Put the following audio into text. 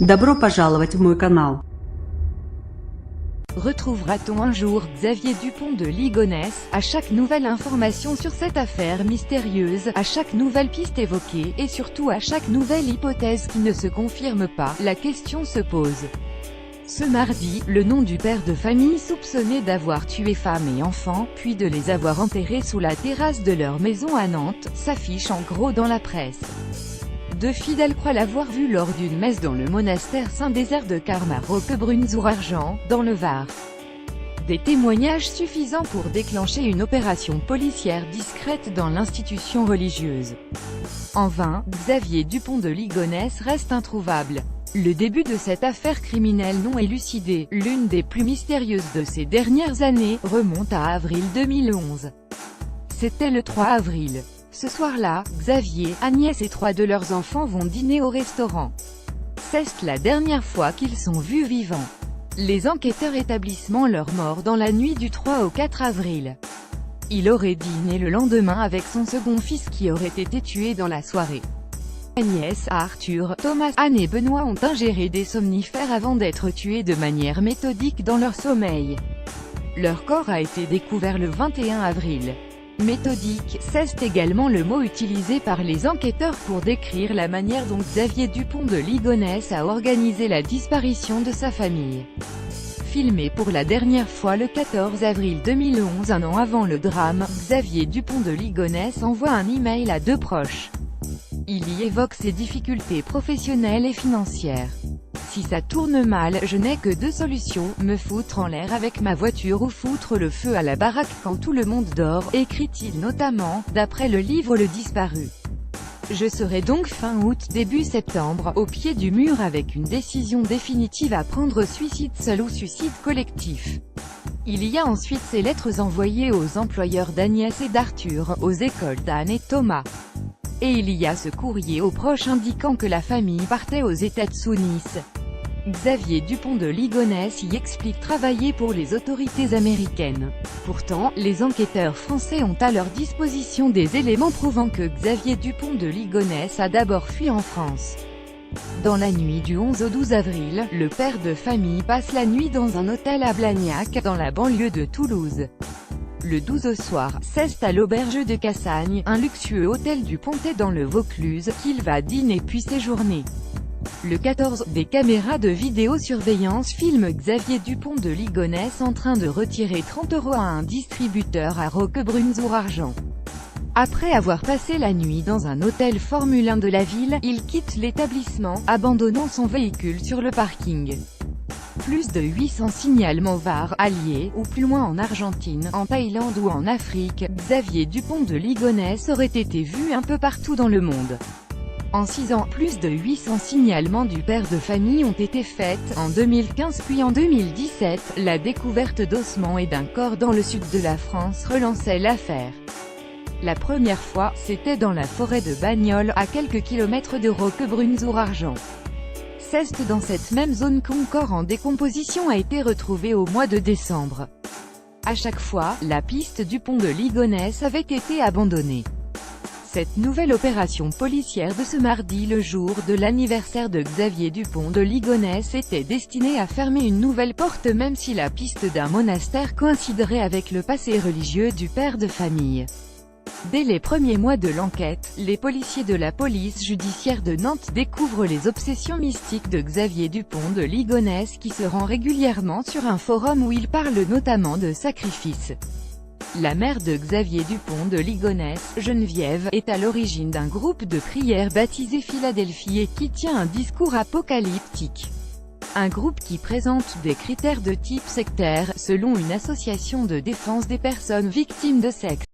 Добро пожаловать в мой канал. Retrouvera-t-on un jour Xavier Dupont de Ligonnès? À chaque nouvelle information sur cette affaire mystérieuse, à chaque nouvelle piste évoquée, et surtout à chaque nouvelle hypothèse qui ne se confirme pas, la question se pose. Ce mardi, le nom du père de famille soupçonné d'avoir tué femme et enfants, puis de les avoir enterrés sous la terrasse de leur maison à Nantes, s'affiche en gros dans la presse. De fidèles croient l'avoir vu lors d'une messe dans le monastère Saint-Désert de Carme à Roquebrune-sur-Argent, dans le Var. Des témoignages suffisants pour déclencher une opération policière discrète dans l'institution religieuse. En vain, Xavier Dupont de Ligonnès reste introuvable. Le début de cette affaire criminelle non élucidée, l'une des plus mystérieuses de ces dernières années, remonte à avril 2011. C'était le 3 avril. Ce soir-là, Xavier, Agnès et 3 de leurs enfants vont dîner au restaurant. C'est la dernière fois qu'ils sont vus vivants. Les enquêteurs établissent leur mort dans la nuit du 3 au 4 avril. Il aurait dîné le lendemain avec son second fils qui aurait été tué dans la soirée. Agnès, Arthur, Thomas, Anne et Benoît ont ingéré des somnifères avant d'être tués de manière méthodique dans leur sommeil. Leur corps a été découvert le 21 avril. Méthodique, c'est également le mot utilisé par les enquêteurs pour décrire la manière dont Xavier Dupont de Ligonnès a organisé la disparition de sa famille. Filmé pour la dernière fois le 14 avril 2011, un an avant le drame, Xavier Dupont de Ligonnès envoie un email à 2 proches. Il y évoque ses difficultés professionnelles et financières. Si ça tourne mal, je n'ai que 2 solutions, me foutre en l'air avec ma voiture ou foutre le feu à la baraque quand tout le monde dort, écrit-il notamment, d'après le livre Le Disparu. Je serai donc fin août, début septembre, au pied du mur avec une décision définitive à prendre, suicide seul ou suicide collectif. Il y a ensuite ces lettres envoyées aux employeurs d'Agnès et d'Arthur, aux écoles d'Anne et Thomas. Et il y a ce courrier aux proches indiquant que la famille partait aux États-Unis. Xavier Dupont de Ligonnès y explique travailler pour les autorités américaines. Pourtant, les enquêteurs français ont à leur disposition des éléments prouvant que Xavier Dupont de Ligonnès a d'abord fui en France. Dans la nuit du 11 au 12 avril, le père de famille passe la nuit dans un hôtel à Blagnac, dans la banlieue de Toulouse. Le 12 au soir, c'est à l'auberge de Cassagne, un luxueux hôtel du Pontet dans le Vaucluse, qu'il va dîner puis séjourner. Le 14, des caméras de vidéosurveillance filment Xavier Dupont de Ligonnès en train de retirer 30 € à un distributeur à Roquebrune-sur-Argent. Après avoir passé la nuit dans un hôtel Formule 1 de la ville, il quitte l'établissement, abandonnant son véhicule sur le parking. Plus de 800 signalements VAR, alliés, ou plus loin en Argentine, en Thaïlande ou en Afrique, Xavier Dupont de Ligonnès aurait été vu un peu partout dans le monde. En 6 ans, plus de 800 signalements du père de famille ont été faits, en 2015 puis en 2017, la découverte d'ossements et d'un corps dans le sud de la France relançait l'affaire. La première fois, c'était dans la forêt de Bagnols, à quelques kilomètres de Roquebrune-sur-Argent. C'est dans cette même zone qu'un corps en décomposition a été retrouvé au mois de décembre. À chaque fois, la piste Dupont de Ligonnès avait été abandonnée. Cette nouvelle opération policière de ce mardi, le jour de l'anniversaire de Xavier Dupont de Ligonnès, était destinée à fermer une nouvelle porte, même si la piste d'un monastère coïnciderait avec le passé religieux du père de famille. Dès les premiers mois de l'enquête, les policiers de la police judiciaire de Nantes découvrent les obsessions mystiques de Xavier Dupont de Ligonnès qui se rend régulièrement sur un forum où il parle notamment de sacrifice. La mère de Xavier Dupont de Ligonnès, Geneviève, est à l'origine d'un groupe de prière baptisé Philadelphie et qui tient un discours apocalyptique. Un groupe qui présente des critères de type sectaire, selon une association de défense des personnes victimes de sectes.